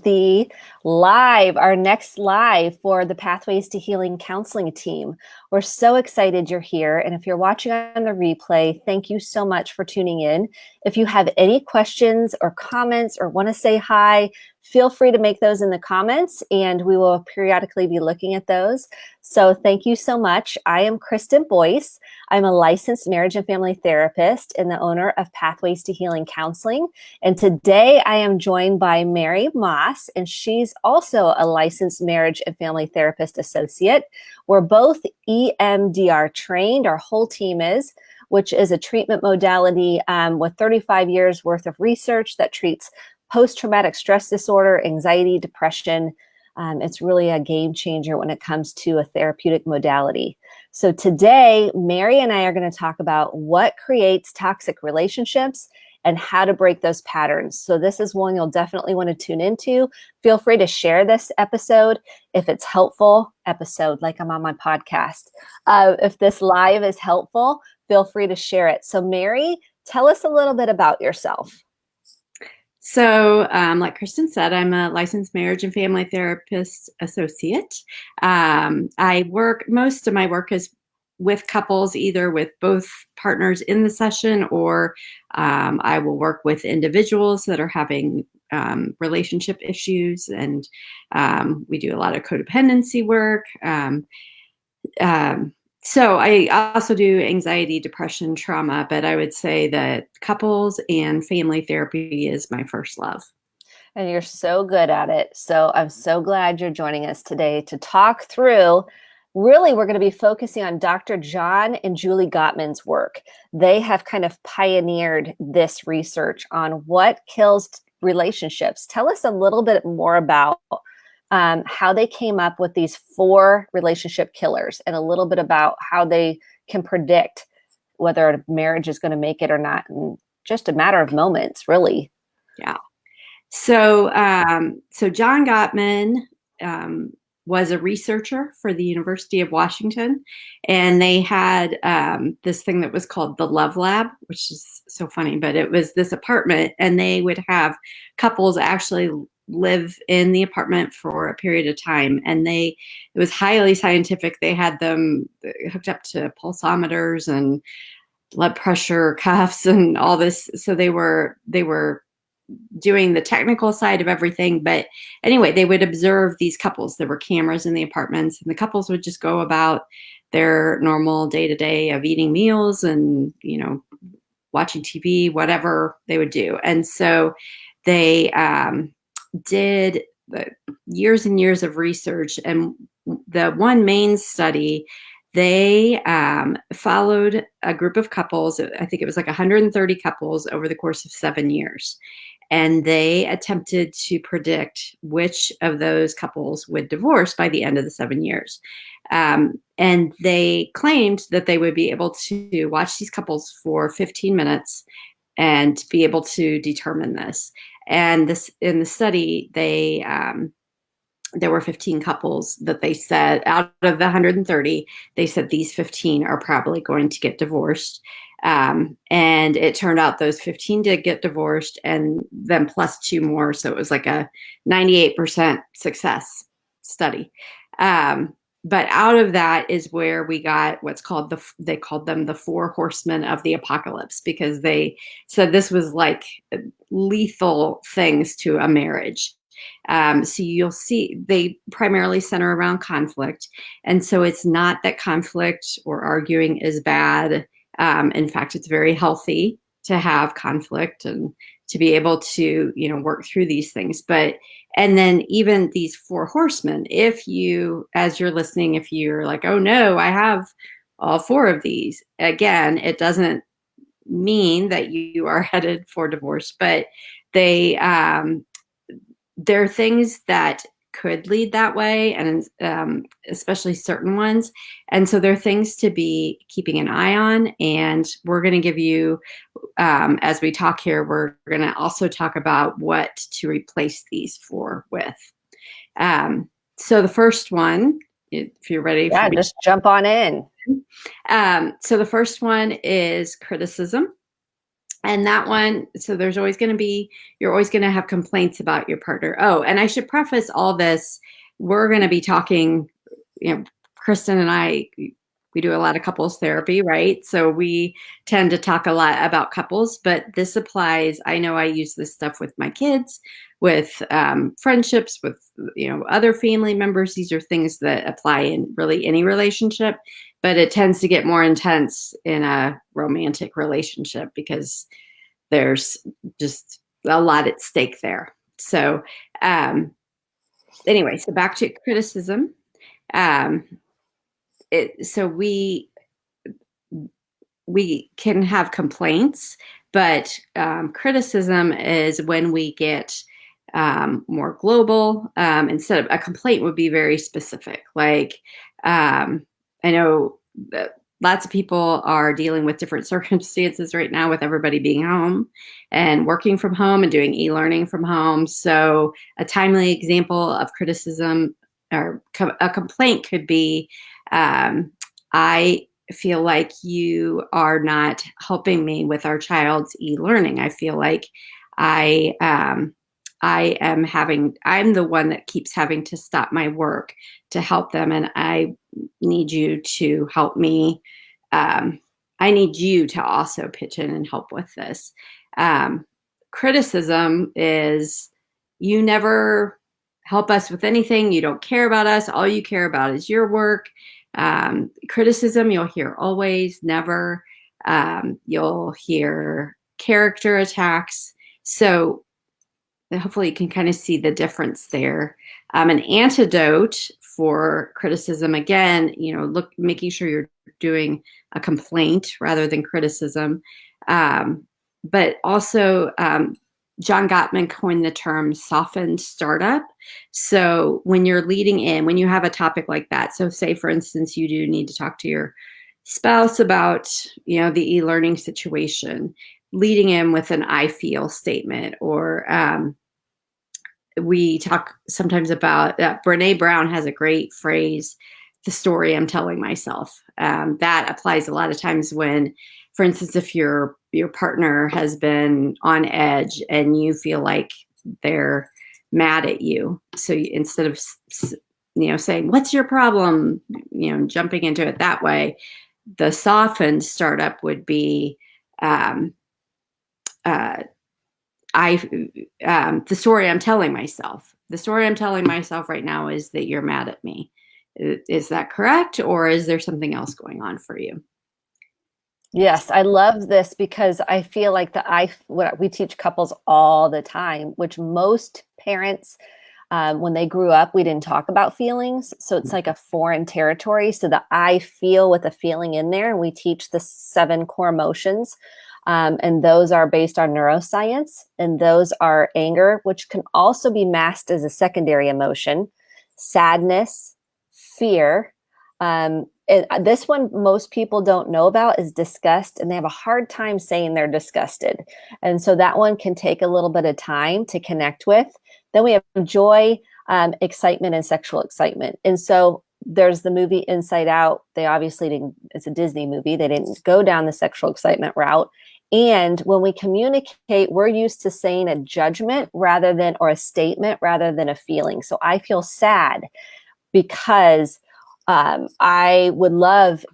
our next live for the Pathways to Healing counseling team. We're so excited you're here. And if you're watching on the replay, thank you so much for tuning in. If you have any questions or comments or want to say hi, feel free to make those in the comments and we will periodically be looking at those. So thank you so much. I am Kristen Boice. I'm a licensed marriage and family therapist and the owner of Pathways to Healing Counseling. And today I am joined by Mary Maas, and she's also a licensed marriage and family therapist associate. We're both EMDR trained, our whole team is, which is a treatment modality with 35 years worth of research that treats post-traumatic stress disorder, anxiety, depression. It's really a game changer when it comes to a therapeutic modality. So today, Mary and I are going to talk about what creates toxic relationships and how to break those patterns. So this is one you'll definitely want to tune into. Feel free to share this episode if it's helpful episode, like I'm on my podcast. If this live is helpful, feel free to share it. So Mary, tell us a little bit about yourself. So like Kristen said, I'm a licensed marriage and family therapist associate. Most of my work is with couples, either with both partners in the session, or I will work with individuals that are having relationship issues. And we do a lot of codependency work. So I also do anxiety, depression, trauma, but I would say that couples and family therapy is my first love. And you're so good at it. So I'm so glad you're joining us today to talk through. Really, we're going to be focusing on Dr. John and Julie Gottman's work. They have kind of pioneered this research on what kills relationships. Tell us a little bit more about how they came up with these 4 relationship killers and a little bit about how they can predict whether a marriage is going to make it or not in just a matter of moments, really. Yeah. So John Gottman was a researcher for the University of Washington, and they had this thing that was called the Love Lab, which is so funny, but it was this apartment, and they would have couples actually live in the apartment for a period of time, and it was highly scientific. They had them hooked up to pulsometers and blood pressure cuffs and all this. So they were doing the technical side of everything. But anyway, they would observe these couples. There were cameras in the apartments, and the couples would just go about their normal day-to-day of eating meals and, watching TV, whatever they would do. And so they did years and years of research. And the one main study, they followed a group of couples. I think it was like 130 couples over the course of 7 years. And they attempted to predict which of those couples would divorce by the end of the 7 years. And they claimed that they would be able to watch these couples for 15 minutes and be able to determine this. And this, in the study, there were 15 couples that they said out of the 130, they said these 15 are probably going to get divorced. And it turned out those 15 did get divorced, and then plus 2 more. So it was like a 98% success study. But out of that is where we got what's called they called them the 4 horsemen of the apocalypse, because they said this was like lethal things to a marriage. So you'll see they primarily center around conflict. And so it's not that conflict or arguing is bad. In fact, it's very healthy to have conflict and to be able to, work through these things. And then even these 4 horsemen, if you, as you're listening, if you're like, oh no, I have all 4 of these, again, it doesn't mean that you are headed for divorce, but there are things that could lead that way, and especially certain ones. And so there are things to be keeping an eye on. And we're going to give you, as we talk here, we're going to also talk about what to replace these 4 with. So the first one, if you're ready. Yeah, just jump on in. So the first one is criticism. And that one, so there's always going to be, you're always going to have complaints about your partner. Oh, and I should preface all this. We're going to be talking, Kristen and I, we do a lot of couples therapy, right? So we tend to talk a lot about couples, but this applies. I know I use this stuff with my kids, with friendships, with, other family members. These are things that apply in really any relationship, but it tends to get more intense in a romantic relationship because there's just a lot at stake there. So anyway, so back to criticism. So we can have complaints, but criticism is when we get more global. Instead of a complaint would be very specific. Like I know that lots of people are dealing with different circumstances right now with everybody being home and working from home and doing e-learning from home. So a timely example of criticism or a complaint could be, I feel like you are not helping me with our child's e-learning. I feel like I'm the one that keeps having to stop my work to help them. And I need you to help me. I need you to also pitch in and help with this. Criticism is you never help us with anything. You don't care about us. All you care about is your work. Criticism, you'll hear always, never. You'll hear character attacks. So hopefully you can kind of see the difference there. An antidote for criticism, again, making sure you're doing a complaint rather than criticism. But also, John Gottman coined the term softened startup. So when you're leading in, when you have a topic like that, so say, for instance, you do need to talk to your spouse about, the e-learning situation, leading in with an I feel statement, or we talk sometimes about Brene Brown has a great phrase, the story I'm telling myself. That applies a lot of times when, for instance, if your partner has been on edge and you feel like they're mad at you. So instead of, saying, what's your problem? Jumping into it that way, the softened startup would be, the story I'm telling myself. The story I'm telling myself right now is that you're mad at me. Is that correct? Or is there something else going on for you? Yes, I love this because I feel like what we teach couples all the time, which most parents, when they grew up, we didn't talk about feelings. So it's like a foreign territory. So the I feel with a feeling in there, and we teach the 7 core emotions. And those are based on neuroscience. And those are anger, which can also be masked as a secondary emotion, sadness, fear. This one most people don't know about is disgust, and they have a hard time saying they're disgusted. And so that one can take a little bit of time to connect with. Then we have joy, excitement, and sexual excitement. And so there's the movie Inside Out. They obviously didn't, it's a Disney movie. They didn't go down the sexual excitement route. And when we communicate, we're used to saying a judgment or a statement rather than a feeling. So I feel sad because I would love,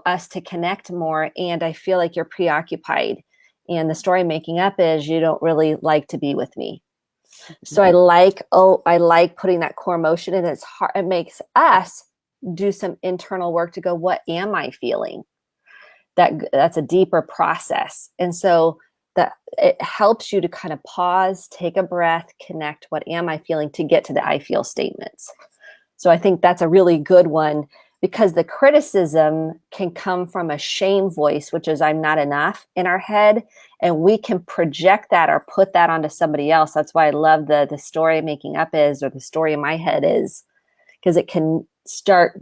us to connect more. And I feel like you're preoccupied. And the story I'm making up is you don't really like to be with me. So I like putting that core emotion in. It's hard. It makes us do some internal work to go, what am I feeling? That's a deeper process. And so that it helps you to kind of pause, take a breath, connect. What am I feeling to get to the I feel statements? So I think that's a really good one because the criticism can come from a shame voice, which is I'm not enough in our head. And we can project that or put that onto somebody else. That's why I love the story I'm making up is, or the story in my head is, because it can start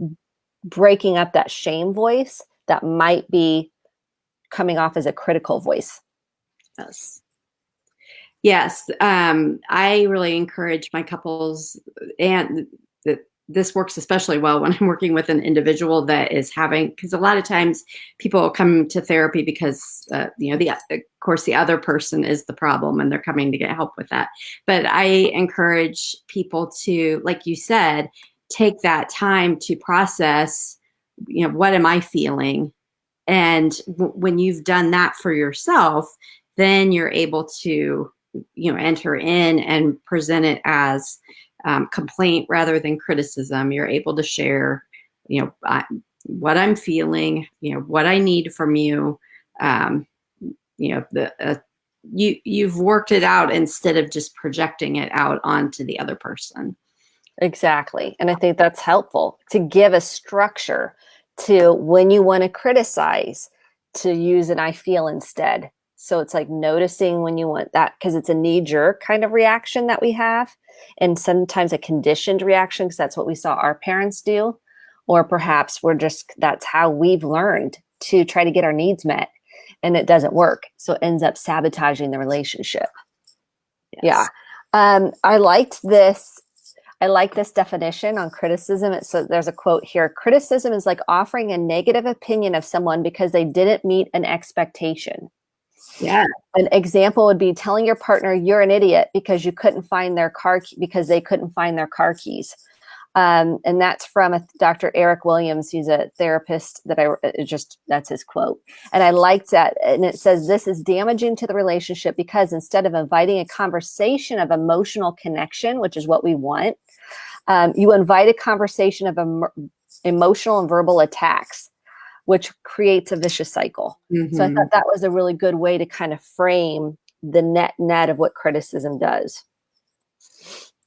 breaking up that shame voice that might be coming off as a critical voice. Yes. I really encourage my couples and this works especially well when I'm working with an individual that is having, because a lot of times people come to therapy because, of course, the other person is the problem and they're coming to get help with that. But I encourage people to, like you said, take that time to process, what am I feeling? And when you've done that for yourself, then you're able to, enter in and present it as complaint rather than criticism. You're able to share, what I'm feeling, what I need from you. Um, you've worked it out instead of just projecting it out onto the other person. Exactly. And I think that's helpful to give a structure to when you want to criticize, to use an I feel instead. So it's like noticing when you want that, because it's a knee jerk kind of reaction that we have. And sometimes a conditioned reaction, because that's what we saw our parents do. Or perhaps that's how we've learned to try to get our needs met. And it doesn't work. So it ends up sabotaging the relationship. Yes. Yeah. I like this definition on criticism. So there's a quote here. Criticism is like offering a negative opinion of someone because they didn't meet an expectation. Yeah. An example would be telling your partner you're an idiot because they couldn't find their car keys. And that's from Dr. Eric Williams. He's a therapist that's his quote. And I liked that. And it says, this is damaging to the relationship because instead of inviting a conversation of emotional connection, which is what we want, you invite a conversation of emotional and verbal attacks, which creates a vicious cycle. Mm-hmm. So I thought that was a really good way to kind of frame the net of what criticism does.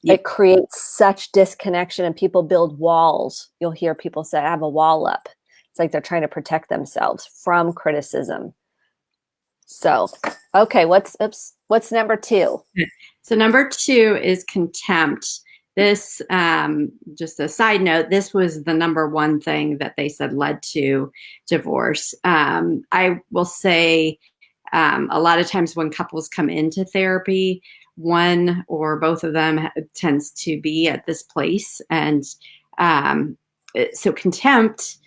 Yep. It creates such disconnection and people build walls. You'll hear people say, I have a wall up. It's like they're trying to protect themselves from criticism. So, okay, what's number 2? So number 2 is contempt. This, just a side note, this was the number 1 thing that they said led to divorce. I will say a lot of times when couples come into therapy, one or both of them tends to be at this place. And so contempt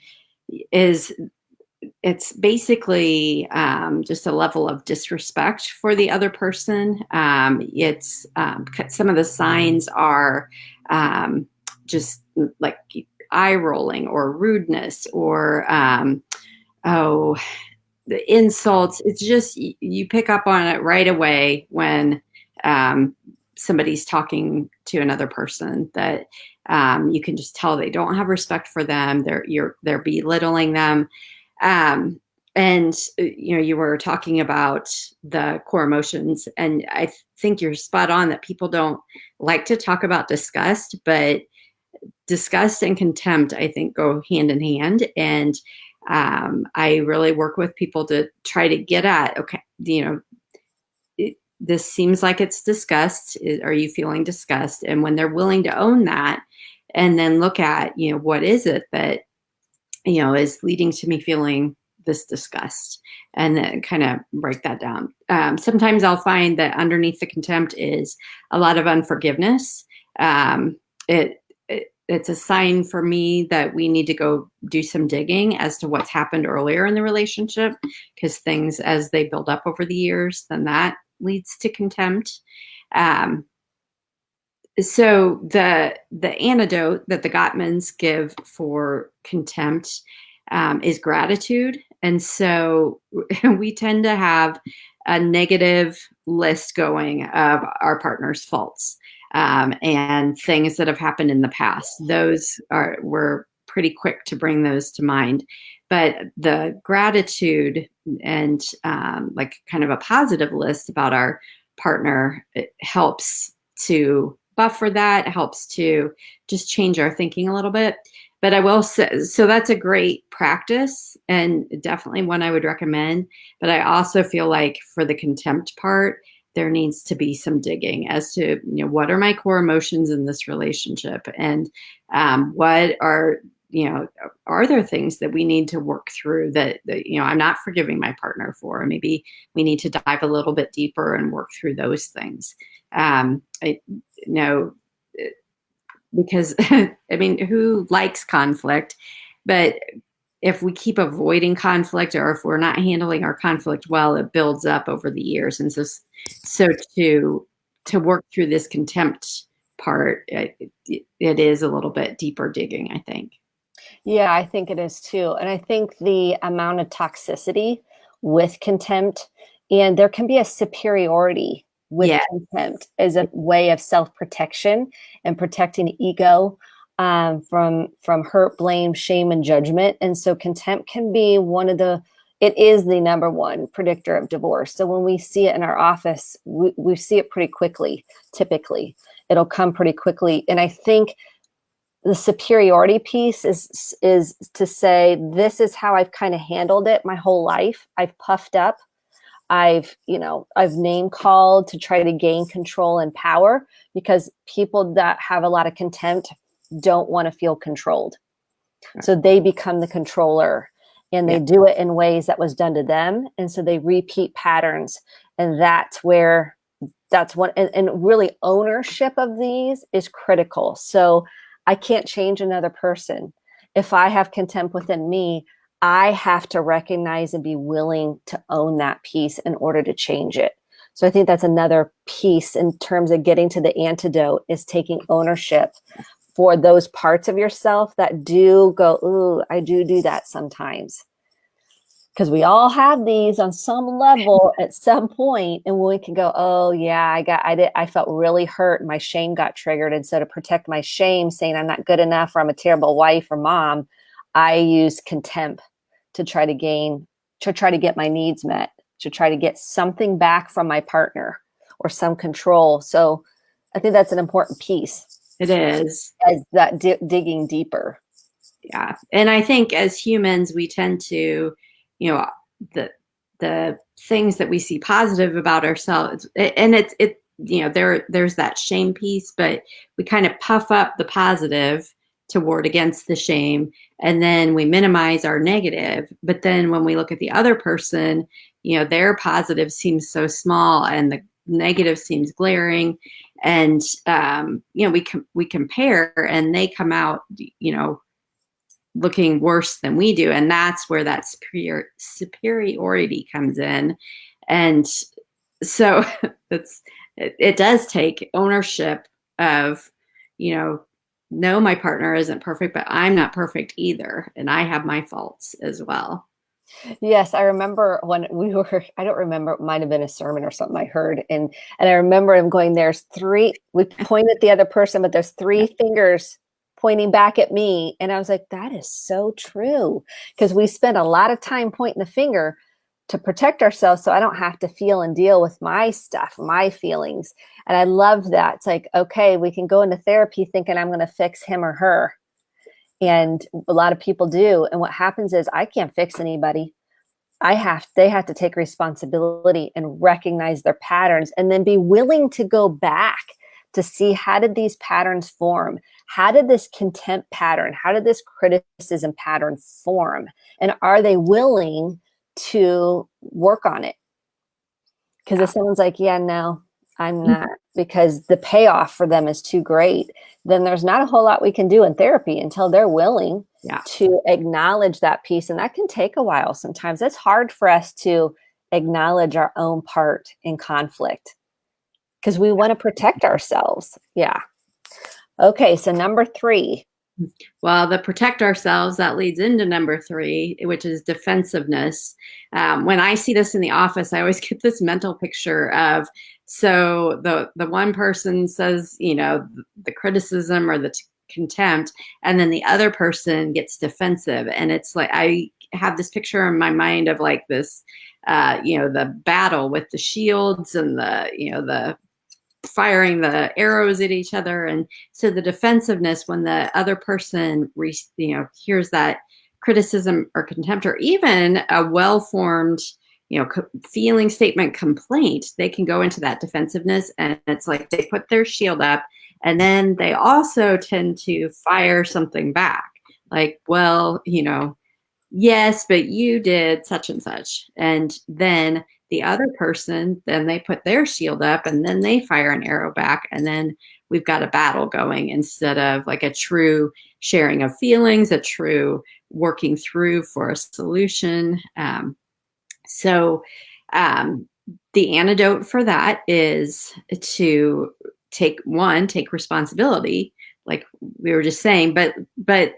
it's basically just a level of disrespect for the other person. It's some of the signs are just like eye rolling or rudeness or the insults. It's just you pick up on it right away when somebody's talking to another person that you can just tell they don't have respect for them. They're belittling them. And you were talking about the core emotions, and I think you're spot on that people don't like to talk about disgust, but disgust and contempt, I think, go hand in hand. And I really work with people to try to get at, okay, this seems like it's disgust. Are you feeling disgust? And when they're willing to own that and then look at, what is it that, is leading to me feeling this disgust, and then kind of break that down. Sometimes I'll find that underneath the contempt is a lot of unforgiveness. It's a sign for me that we need to go do some digging as to what's happened earlier in the relationship, because things as they build up over the years, then that leads to contempt. So the antidote that the Gottmans give for contempt is gratitude. And so we tend to have a negative list going of our partner's faults and things that have happened in the past. We're pretty quick to bring those to mind. But the gratitude and like kind of a positive list about our partner, it helps to buffer that, helps to just change our thinking a little bit. But I will say, so that's a great practice and definitely one I would recommend. But I also feel like for the contempt part, there needs to be some digging as to, what are my core emotions in this relationship, and what are there things that we need to work through that I'm not forgiving my partner for? Maybe we need to dive a little bit deeper and work through those things. because I mean, who likes conflict? But if we keep avoiding conflict, or if we're not handling our conflict well, it builds up over the years. And so to work through this contempt part, it is a little bit deeper digging, I think. Yeah, I think it is too. And I think the amount of toxicity with contempt, and there can be a superiority with Yeah. contempt as a way of self-protection and protecting ego from hurt, blame, shame, and judgment. And so contempt can be it is the number one predictor of divorce. So when we see it in our office, we see it pretty quickly, typically. It'll come pretty quickly. And I think the superiority piece is to say, this is how I've kind of handled it my whole life. I've puffed up. I've name called to try to gain control and power, because people that have a lot of contempt don't want to feel controlled. So they become the controller, and they do it in ways that was done to them. And so they repeat patterns. And that's what, and really ownership of these is critical. So I can't change another person. If I have contempt within me, I have to recognize and be willing to own that piece in order to change it. So I think that's another piece in terms of getting to the antidote, is taking ownership for those parts of yourself that do go, ooh, I do that sometimes. Because we all have these on some level at some point, and we can go, oh yeah, I felt really hurt. My shame got triggered. And so to protect my shame, saying I'm not good enough, or I'm a terrible wife or mom, I use contempt to try to get my needs met, to try to get something back from my partner or some control. So I think that's an important piece. It is. As that digging deeper. Yeah. And I think as humans, we tend to, the things that we see positive about ourselves, and there's that shame piece, but we kind of puff up the positive to ward against the shame, and then we minimize our negative. But then when we look at the other person, their positive seems so small and the negative seems glaring, and we compare, and they come out looking worse than we do. And that's where that superiority comes in. And so it does take ownership of, no, my partner isn't perfect, but I'm not perfect either. And I have my faults as well. Yes, I remember when I don't remember, it might have been a sermon or something I heard. And I remember him going, we point at the other person, but there's three fingers pointing back at me. And I was like, that is so true. Because we spend a lot of time pointing the finger to protect ourselves, so I don't have to feel and deal with my stuff, my feelings. And I love that. It's like, okay, we can go into therapy thinking I'm going to fix him or her. And a lot of people do. And what happens is, I can't fix anybody. They have to take responsibility and recognize their patterns, and then be willing to go back to see, how did these patterns form? How did this contempt pattern, how did this criticism pattern form? And are they willing to work on it? Because if someone's like, yeah, no, I'm not, because the payoff for them is too great, then there's not a whole lot we can do in therapy until they're willing to acknowledge that piece. And that can take a while. Sometimes it's hard for us to acknowledge our own part in conflict, because we want to protect ourselves. Yeah. Okay. So number 3. Well, the protect ourselves, that leads into number 3, which is defensiveness. When I see this in the office, I always get this mental picture of, so the one person says, the criticism or the contempt, and then the other person gets defensive. And it's like, I have this picture in my mind of like this, the battle with the shields and the firing the arrows at each other. And so the defensiveness, when the other person hears that criticism or contempt, or even a well-formed feeling statement, complaint, they can go into that defensiveness. And it's like they put their shield up, and then they also tend to fire something back, like, well, yes, but you did such and such. And then the other person, then they put their shield up, and then they fire an arrow back. And then we've got a battle going instead of like a true sharing of feelings, a true working through for a solution. So the antidote for that is to take responsibility, like we were just saying, but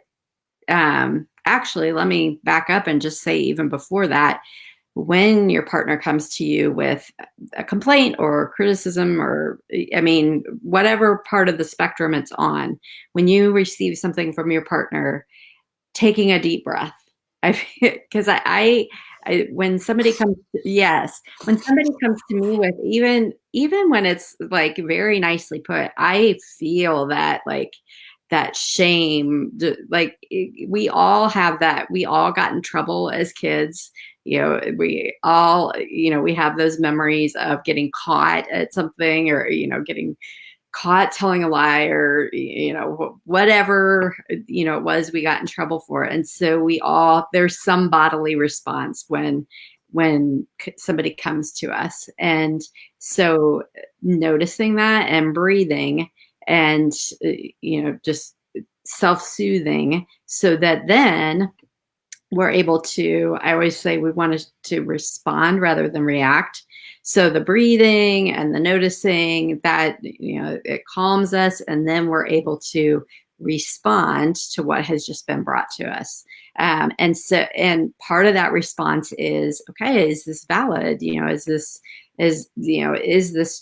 actually, let me back up and just say, even before that, when your partner comes to you with a complaint or criticism, or, I mean, whatever part of the spectrum it's on, when you receive something from your partner, taking a deep breath. Because when somebody comes, yes, when somebody comes to me with even when it's like very nicely put, I feel that like that shame, like we all have that. We all got in trouble as kids. We all, we have those memories of getting caught at something, or, getting caught telling a lie, or, whatever, it was we got in trouble for. And so there's some bodily response when somebody comes to us. And so noticing that and breathing and, just self-soothing, so that then we're able to, I always say we want to respond rather than react. So the breathing and the noticing that, it calms us, and then we're able to respond to what has just been brought to us. And part of that response is, okay, is this valid? Is this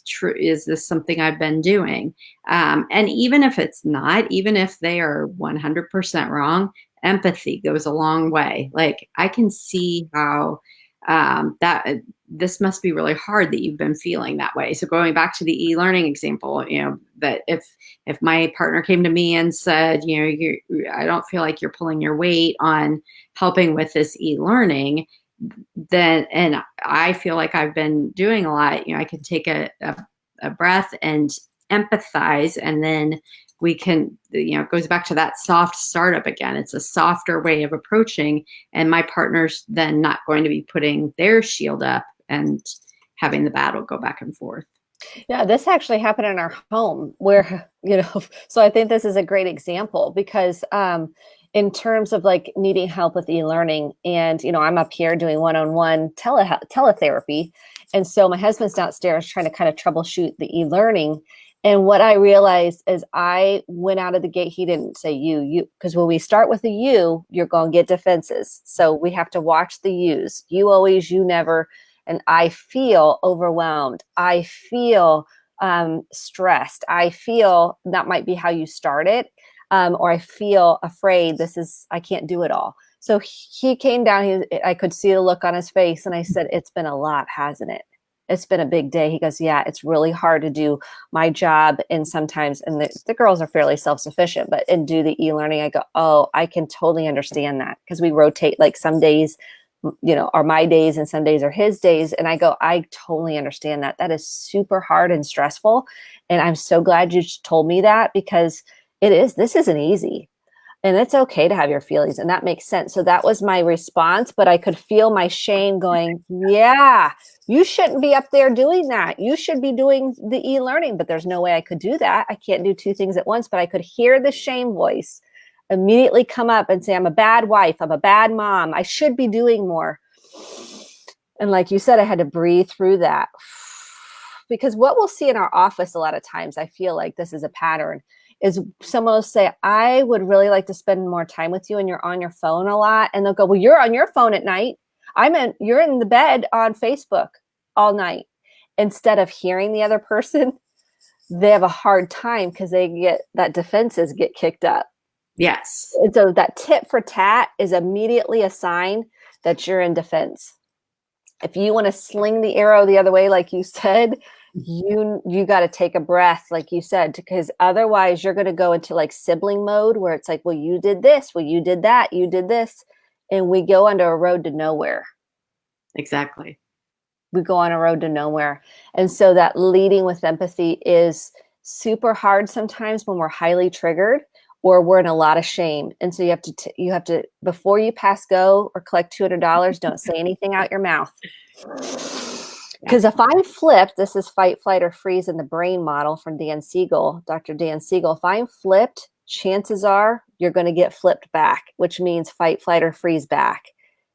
true? Is this something I've been doing? And even if it's not, even if they are 100% wrong, empathy goes a long way. Like, I can see how that this must be really hard that you've been feeling that way. So going back to the e-learning example, that if my partner came to me and said, I don't feel like you're pulling your weight on helping with this e-learning, then, and I feel like I've been doing a lot, I can take a breath and empathize, and then we can, it goes back to that soft startup again. It's a softer way of approaching, and my partner's then not going to be putting their shield up and having the battle go back and forth. Yeah, this actually happened in our home where, so I think this is a great example because in terms of like needing help with e-learning, and, I'm up here doing one-on-one teletherapy. And so my husband's downstairs trying to kind of troubleshoot the e-learning. And what I realized is I went out of the gate. He didn't say you, because when we start with a you, you're going to get defenses. So we have to watch the yous. You always, you never. And I feel overwhelmed. I feel stressed. I feel that might be how you start it. Or I feel afraid. I can't do it all. So he came down. I could see the look on his face. And I said, it's been a lot, hasn't it? It's been a big day. He goes, yeah, it's really hard to do my job. And sometimes, and the girls are fairly self-sufficient, but and do the e-learning. I go, oh, I can totally understand that, because we rotate, like some days, are my days and some days are his days. And I go, I totally understand that. That is super hard and stressful. And I'm so glad you told me that, because this isn't easy. And it's okay to have your feelings, and that makes sense. So that was my response, but I could feel my shame going, yeah, you shouldn't be up there doing that. You should be doing the e-learning, but there's no way I could do that. I can't do two things at once, but I could hear the shame voice immediately come up and say, I'm a bad wife. I'm a bad mom. I should be doing more. And like you said, I had to breathe through that, because what we'll see in our office a lot of times, I feel like this is a pattern, is someone will say, I would really like to spend more time with you, and you're on your phone a lot. And they'll go, well, you're on your phone at night. You're in the bed on Facebook all night. Instead of hearing the other person, they have a hard time because that defenses get kicked up. Yes. And so that tit for tat is immediately a sign that you're in defense. If you want to sling the arrow the other way, like you said, you got to take a breath, like you said, because otherwise you're going to go into like sibling mode, where it's like, well, you did this, well, you did that, you did this. And we go under a road to nowhere. Exactly. We go on a road to nowhere. And so that leading with empathy is super hard sometimes when we're highly triggered or we're in a lot of shame. And so you have to, before you pass go or collect $200, don't say anything out your mouth. Because if I'm flipped, this is fight, flight, or freeze in the brain model from Dr. Dan Siegel. If I'm flipped, chances are you're going to get flipped back, which means fight, flight, or freeze back.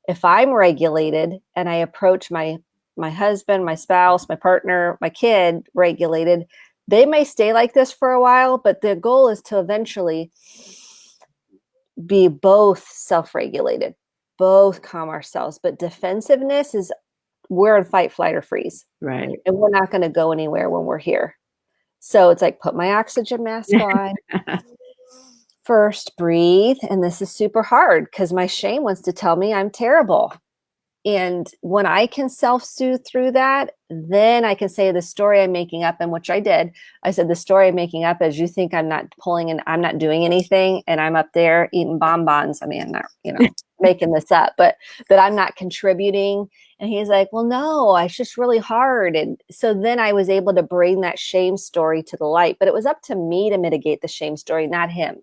If I'm regulated and I approach my husband, my spouse, my partner, my kid regulated, they may stay like this for a while, but the goal is to eventually be both self-regulated, both calm ourselves. But defensiveness is, we're in fight, flight, or freeze. Right. And we're not going to go anywhere when we're here. So it's like, put my oxygen mask on. First, breathe. And this is super hard because my shame wants to tell me I'm terrible. And when I can self-soothe through that, then I can say the story I'm making up, and which I did. I said, the story I'm making up is you think I'm not pulling and I'm not doing anything. And I'm up there eating bonbons. I mean, I'm not, making this up, but that I'm not contributing. And he's like, well, no, it's just really hard. And so then I was able to bring that shame story to the light, but it was up to me to mitigate the shame story, not him.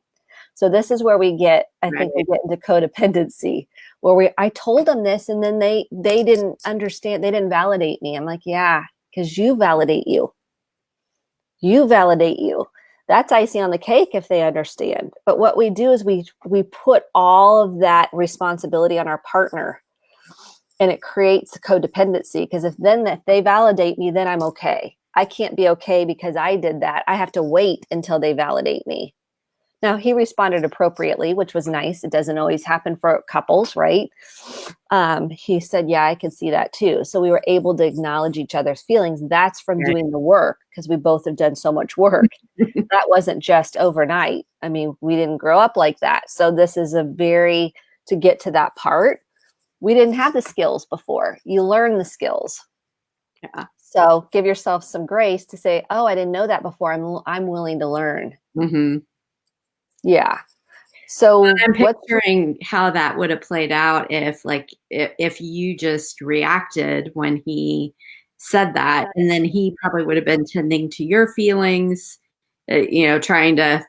So this is where we get, I think we get into codependency, where I told them this and then they didn't understand. They didn't validate me. I'm like, yeah, because you validate you. You validate you. That's icing on the cake if they understand. But what we do is we put all of that responsibility on our partner, and it creates codependency, because if they validate me, then I'm okay. I can't be okay because I did that. I have to wait until they validate me. Now, he responded appropriately, which was nice. It doesn't always happen for couples, right? He said, yeah, I can see that too. So we were able to acknowledge each other's feelings. That's from doing the work, because we both have done so much work. That wasn't just overnight. I mean, we didn't grow up like that. So this is to get to that part, we didn't have the skills before. You learn the skills. Yeah. So give yourself some grace to say, oh, I didn't know that before. I'm willing to learn. Mm-hmm. Yeah. So I'm picturing how that would have played out if you just reacted when he said that, and then he probably would have been tending to your feelings, trying to,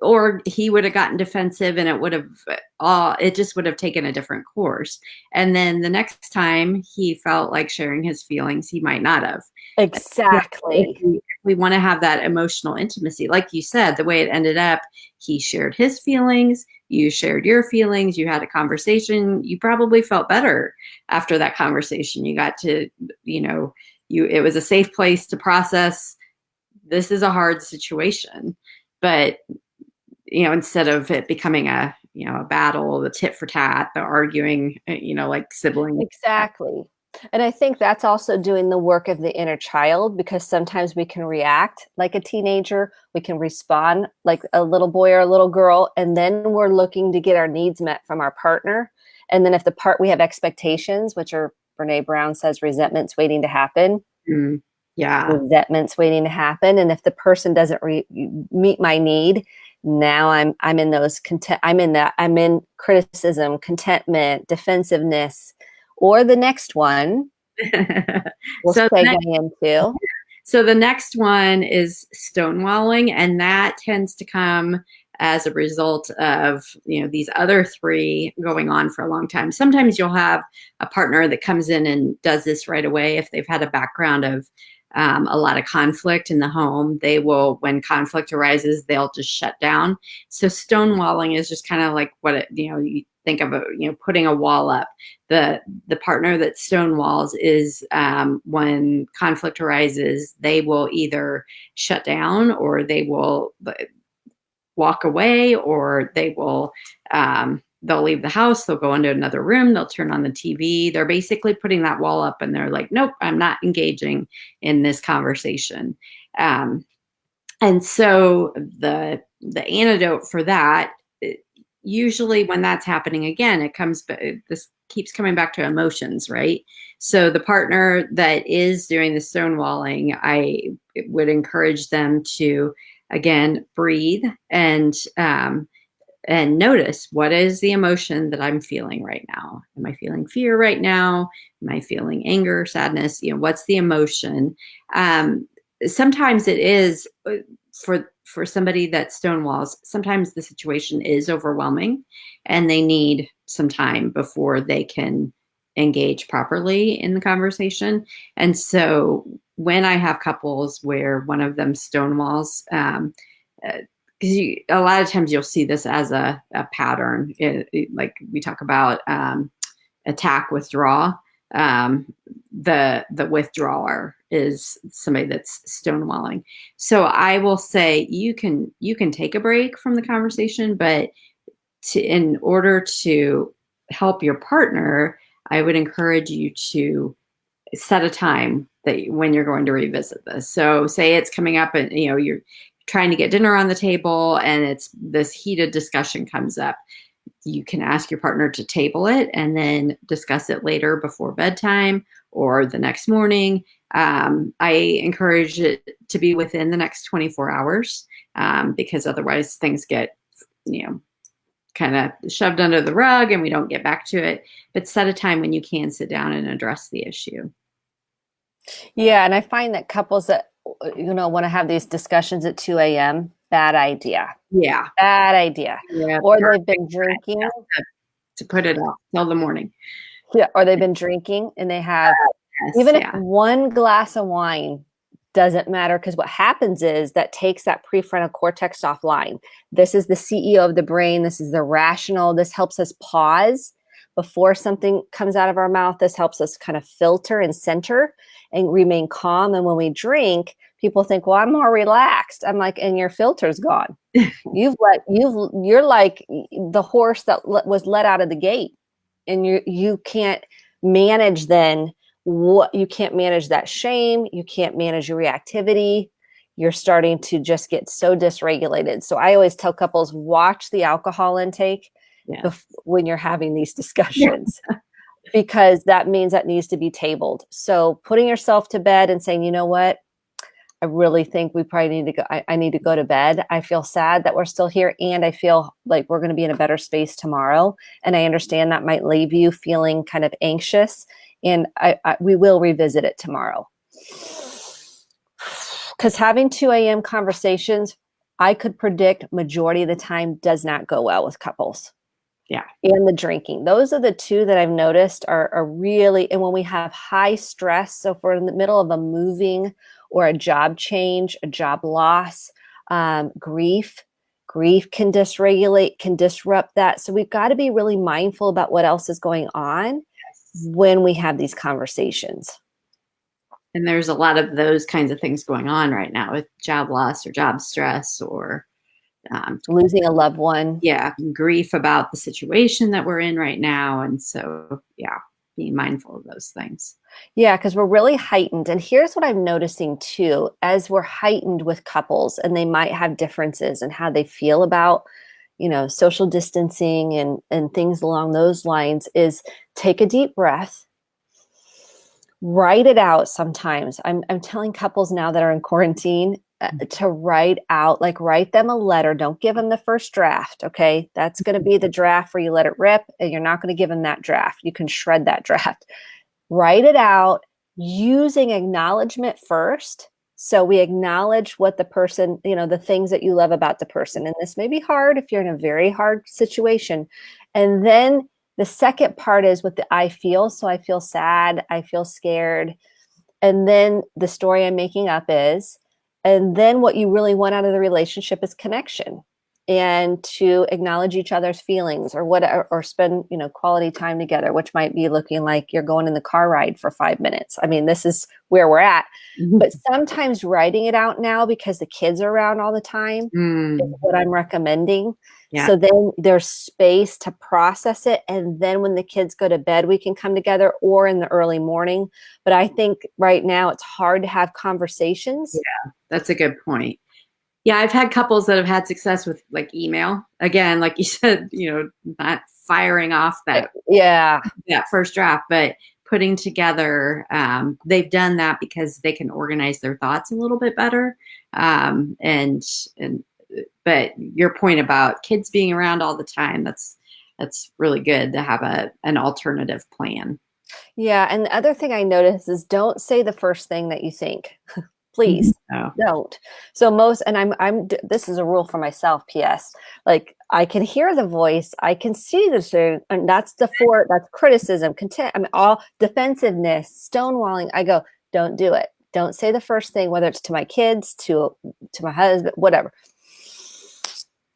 or he would have gotten defensive, and it just would have taken a different course. And then the next time he felt like sharing his feelings, he might not have. Exactly. If we want to have that emotional intimacy, like you said, the way it ended up, he shared his feelings, you shared your feelings, you had a conversation, you probably felt better after that conversation. You got to, it was a safe place to process, this is a hard situation. But instead of it becoming a battle, the tit for tat, the arguing, like siblings. Exactly. And I think that's also doing the work of the inner child, because sometimes we can react like a teenager. We can respond like a little boy or a little girl. And then we're looking to get our needs met from our partner. And then if we have expectations, which are, Brene Brown says, resentments waiting to happen. Mm, yeah. Resentments waiting to happen. And if the person doesn't meet my need, now I'm in those I'm in criticism, contentment, defensiveness, or the next one. We'll segue into. So the next one is stonewalling, and that tends to come as a result of these other three going on for a long time. Sometimes you'll have a partner that comes in and does this right away if they've had a background of a lot of conflict in the home. They will, when conflict arises, they'll just shut down. So stonewalling is just kind of like what you think of putting a wall up. The partner that stonewalls is when conflict arises, they will either shut down, or they will walk away, or they will they'll leave the house, they'll go into another room, they'll turn on the TV. They're basically putting that wall up, and they're like, nope, I'm not engaging in this conversation. And so the antidote for that, usually when that's happening again, this keeps coming back to emotions, right? So the partner that is doing the stonewalling, I would encourage them to, again, breathe and notice, what is the emotion that I'm feeling right now? Am I feeling fear right now? Am I feeling anger, sadness? What's the emotion? Sometimes it is for somebody that stonewalls, sometimes the situation is overwhelming and they need some time before they can engage properly in the conversation. And so when I have couples where one of them stonewalls, because a lot of times you'll see this as a pattern, like we talk about attack, withdraw. The withdrawer is somebody that's stonewalling. So I will say you can take a break from the conversation, but in order to help your partner, I would encourage you to set a time that when you're going to revisit this. So say it's coming up and you're trying to get dinner on the table and it's this heated discussion comes up. You can ask your partner to table it and then discuss it later before bedtime or the next morning. I encourage it to be within the next 24 hours because otherwise things get, kind of shoved under the rug and we don't get back to it. But set a time when you can sit down and address the issue. Yeah, and I find that couples that want to have these discussions at 2 a.m., bad idea. Yeah. Bad idea. Yeah, or they've been drinking. To put it off till the morning. Yeah, or they've been drinking and they have, even if one glass of wine doesn't matter, because what happens is that takes that prefrontal cortex offline. This is the CEO of the brain. This is the rational. This helps us pause before something comes out of our mouth. This helps us kind of filter and center and remain calm. And when we drink, people think, well, I'm more relaxed. I'm like, and your filter's gone. You're like the horse that was let out of the gate, and you can't manage then what you can't manage that shame. You can't manage your reactivity. You're starting to just get so dysregulated. So I always tell couples, watch the alcohol intake when you're having these discussions, because that means that needs to be tabled. So putting yourself to bed and saying, you know what? I really think we probably need to go. I need to go to bed. I feel sad that we're still here, and I feel like we're going to be in a better space tomorrow. And I understand that might leave you feeling kind of anxious, and we will revisit it tomorrow. Because having 2 a.m. conversations, I could predict majority of the time does not go well with couples. Yeah. And the drinking. Those are the two that I've noticed are really, and when we have high stress, so if we're in the middle of a moving or a job change, a job loss, grief can dysregulate, can disrupt that. So we've got to be really mindful about what else is going on when we have these conversations. And there's a lot of those kinds of things going on right now with job loss or job stress or losing a loved one. Yeah. Grief about the situation that we're in right now. And so, being mindful of those things. Yeah, because we're really heightened. And here's what I'm noticing too, as we're heightened with couples and they might have differences in how they feel about, social distancing and things along those lines, is take a deep breath, write it out. Sometimes I'm telling couples now that are in quarantine to write them a letter. Don't give them the first draft. Okay. That's going to be the draft where you let it rip, and you're not going to give them that draft. You can shred that draft. Write it out using acknowledgement first. So we acknowledge what the person, the things that you love about the person. And this may be hard if you're in a very hard situation. And then the second part is what I feel. So I feel sad. I feel scared. And then the story I'm making up is, and then what you really want out of the relationship is connection, and to acknowledge each other's feelings, or spend, quality time together, which might be looking like you're going in the car ride for 5 minutes. I mean, this is where we're at. Mm-hmm. But sometimes writing it out now, because the kids are around all the time, is what I'm recommending. Yeah. So then there's space to process it. And then when the kids go to bed, we can come together, or in the early morning. But I think right now it's hard to have conversations. Yeah, that's a good point. Yeah, I've had couples that have had success with like email. Again, like you said, not firing off that first draft, but putting together, they've done that because they can organize their thoughts a little bit better. But your point about kids being around all the time, that's really good to have an alternative plan. Yeah. And the other thing I noticed is, don't say the first thing that you think. Please Oh, don't. So and this is a rule for myself, PS. Like, I can hear the voice, I can see the thing, and that's criticism, contempt, I mean, all defensiveness, stonewalling. I go, don't do it. Don't say the first thing, whether it's to my kids, to my husband, whatever.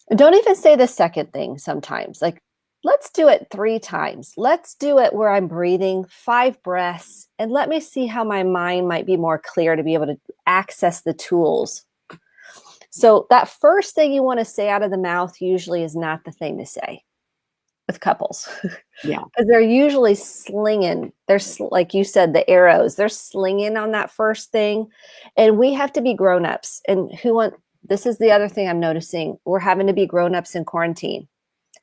And don't even say the second thing sometimes. Like, let's do it 3 times. Let's do it where I'm breathing 5 breaths, and let me see how my mind might be more clear to be able to access the tools. So that first thing you want to say out of the mouth usually is not the thing to say with couples. yeah. Because they're usually slinging. Like you said, the arrows, they're slinging on that first thing. And we have to be grown-ups. And this is the other thing I'm noticing. We're having to be grown-ups in quarantine.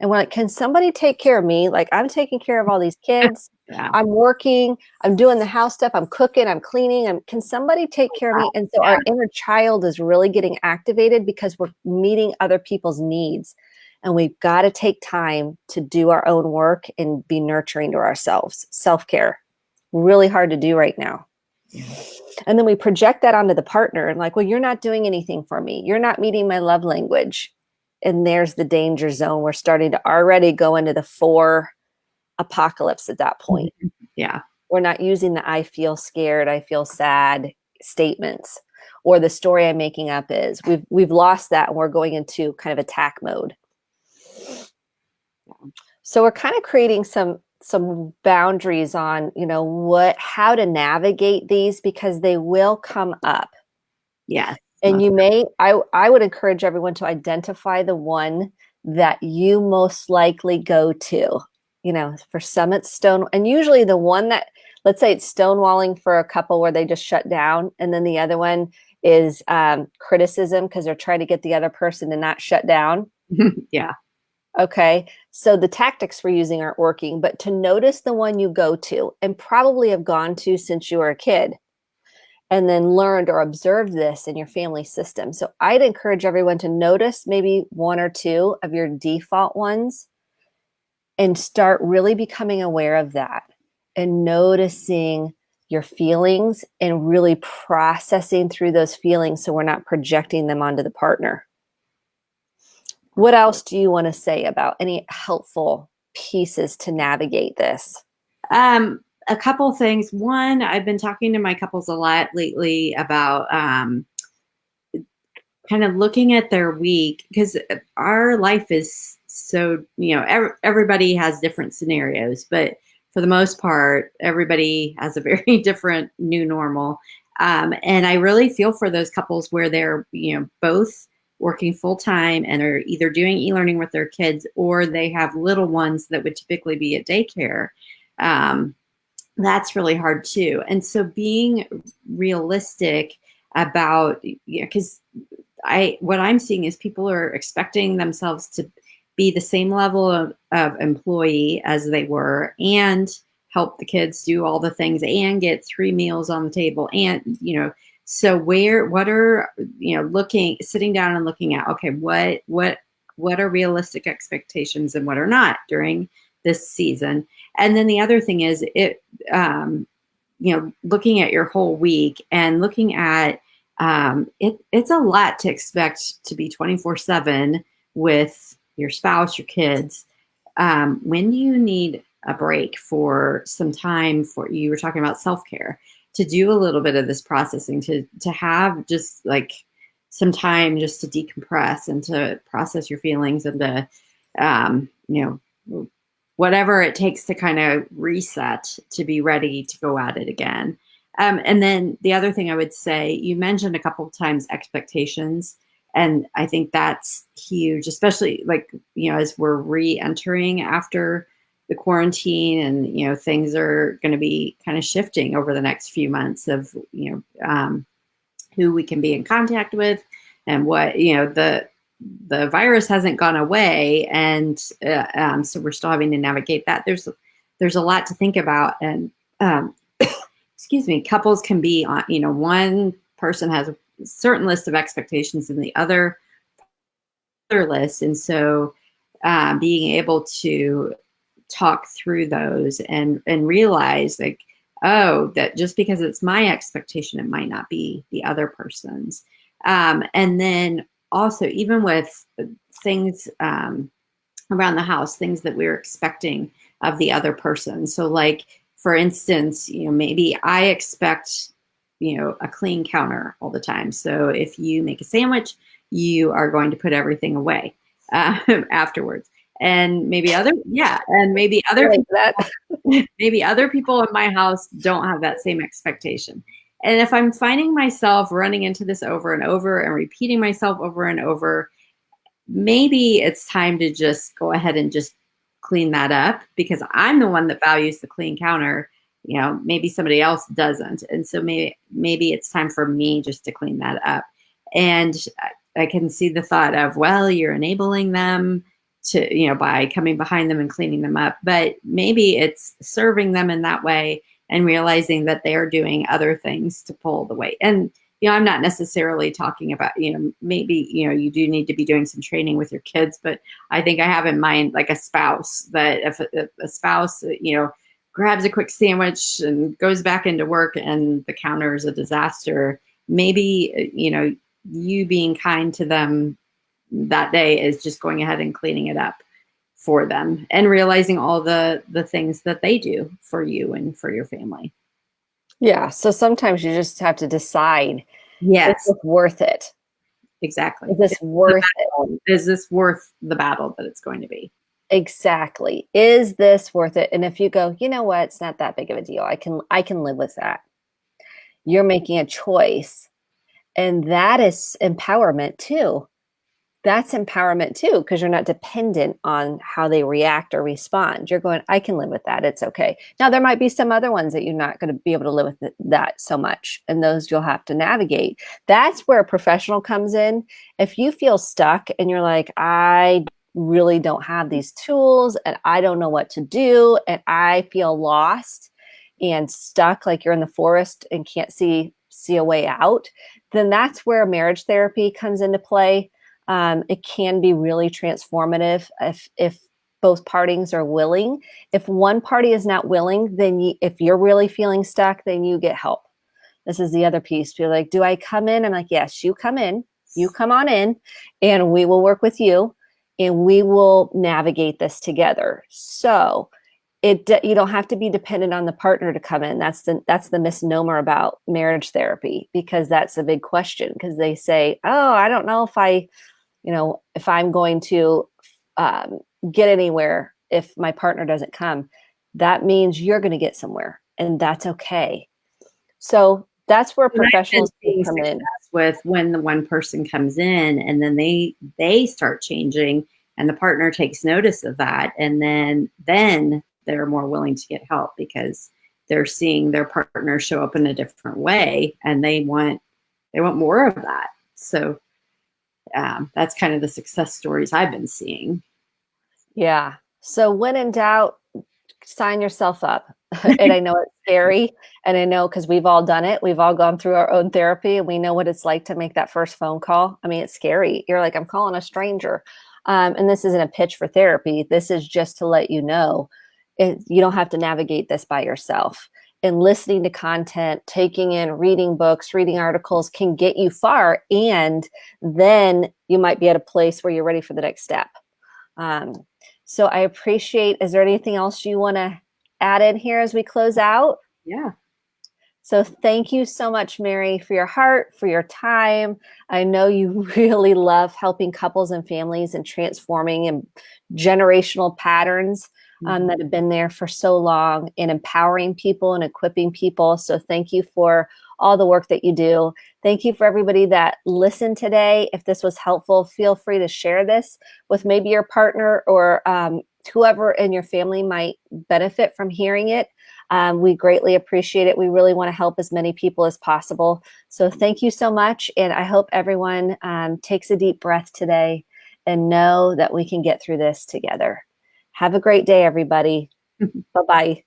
And we're like, can somebody take care of me? Like, I'm taking care of all these kids. Yeah. I'm working. I'm doing the house stuff. I'm cooking. I'm cleaning. Can somebody take care of me? And so our inner child is really getting activated because we're meeting other people's needs. And we've got to take time to do our own work and be nurturing to ourselves. Self-care. Really hard to do right now. Yeah. And then we project that onto the partner and like, well, you're not doing anything for me. You're not meeting my love language. And there's the danger zone. We're starting to already go into the 4 apocalypse at that point. Yeah. We're not using the I feel scared, I feel sad statements, or the story I'm making up is. We've lost that, and we're going into kind of attack mode. So we're kind of creating some boundaries on, how to navigate these, because they will come up. Yeah. And I would encourage everyone to identify the one that you most likely go to. For some it's and usually the one that, let's say it's stonewalling for a couple where they just shut down, and then the other one is criticism because they're trying to get the other person to not shut down. Yeah. Okay, so the tactics we're using aren't working, but to notice the one you go to and probably have gone to since you were a kid, and then learned or observed this in your family system. So I'd encourage everyone to notice maybe 1 or 2 of your default ones and start really becoming aware of that and noticing your feelings and really processing through those feelings so we're not projecting them onto the partner. What else do you want to say about any helpful pieces to navigate this? A couple things. One, I've been talking to my couples a lot lately about kind of looking at their week, because our life is so, everybody has different scenarios, but for the most part, everybody has a very different new normal. And I really feel for those couples where they're, both working full time and are either doing e-learning with their kids, or they have little ones that would typically be at daycare. That's really hard too. And so being realistic about, because what I'm seeing is people are expecting themselves to be the same level of employee as they were, and help the kids do all the things, and get 3 meals on the table. And, so what are, sitting down and looking at, okay, what are realistic expectations and what are not during this season. And then the other thing is looking at your whole week and looking at, it's a lot to expect to be 24/7 with your spouse, your kids. When do you need a break for some time you were talking about self-care, to do a little bit of this processing, to have just like some time just to decompress and to process your feelings, and to, whatever it takes to kind of reset to be ready to go at it again. And then the other thing I would say, you mentioned a couple of times expectations, and I think that's huge, especially as we're re-entering after the quarantine, and things are going to be kind of shifting over the next few months of who we can be in contact with, and what the virus hasn't gone away, and so we're still having to navigate that. There's a lot to think about, and excuse me, couples can be on, one person has a certain list of expectations and the other list, and so being able to talk through those and realize oh, that just because it's my expectation, it might not be the other person's. And then also, even with things around the house, things that we're expecting of the other person. So, like, for instance, maybe I expect, a clean counter all the time. So if you make a sandwich, you are going to put everything away afterwards. And maybe maybe other people in my house don't have that same expectation. And if I'm finding myself running into this over and over and repeating myself over and over, maybe it's time to just go ahead and just clean that up, because I'm the one that values the clean counter. Maybe somebody else doesn't. And so maybe it's time for me just to clean that up. And I can see the thought of, well, you're enabling them to, by coming behind them and cleaning them up. But maybe it's serving them in that way and realizing that they're doing other things to pull the weight. And I'm not necessarily talking about, maybe, you do need to be doing some training with your kids, but I think I have in mind like a spouse, that if a spouse, grabs a quick sandwich and goes back into work and the counter is a disaster, maybe, you being kind to them that day is just going ahead and cleaning it up for them and realizing all the things that they do for you and for your family. Yeah. So sometimes you just have to decide, yes, is this worth it? Exactly. Is this worth it? Is this worth the battle that it's going to be? Exactly. Is this worth it? And if you go, you know what, it's not that big of a deal, I can live with that. You're making a choice. And that is empowerment too. That's empowerment too, because you're not dependent on how they react or respond. You're going, I can live with that. It's okay. Now, there might be some other ones that you're not going to be able to live with that so much, and those you'll have to navigate. That's where a professional comes in. If you feel stuck and you're like, I really don't have these tools and I don't know what to do, and I feel lost and stuck, like you're in the forest and can't see a way out, then that's where marriage therapy comes into play. It can be really transformative if both parties are willing. If one party is not willing, then if you're really feeling stuck, then you get help. This is the other piece. You're like, do I come in? I'm like, yes, you come in. You come on in, and we will work with you, and we will navigate this together. So you don't have to be dependent on the partner to come in. That's the misnomer about marriage therapy, because that's a big question. Because they say, oh, I don't know if I'm going to get anywhere if my partner doesn't come. That means you're going to get somewhere, and that's okay. So that's where professionals come in. With when the one person comes in and then they start changing, and the partner takes notice of that, and then they're more willing to get help because they're seeing their partner show up in a different way, and they want more of that. So that's kind of the success stories I've been seeing. Yeah. So when in doubt, sign yourself up. And I know it's scary, and I know because we've all done it. We've all gone through our own therapy, and we know what it's like to make that first phone call. I mean, it's scary. You're like, I'm calling a stranger. And this isn't a pitch for therapy. This is just to let you know you don't have to navigate this by yourself. And listening to content, taking in, reading books, reading articles can get you far. And then you might be at a place where you're ready for the next step. So I appreciate, is there anything else you want to add in here as we close out? Yeah. So thank you so much, Mary, for your heart, for your time. I know you really love helping couples and families and transforming and generational patterns that have been there for so long, and empowering people and equipping people. So thank you for all the work that you do. Thank you for everybody that listened today. If this was helpful, feel free to share this with maybe your partner or whoever in your family might benefit from hearing it. We greatly appreciate it. We really want to help as many people as possible. So thank you so much. And I hope everyone takes a deep breath today and know that we can get through this together. Have a great day, everybody. Bye-bye.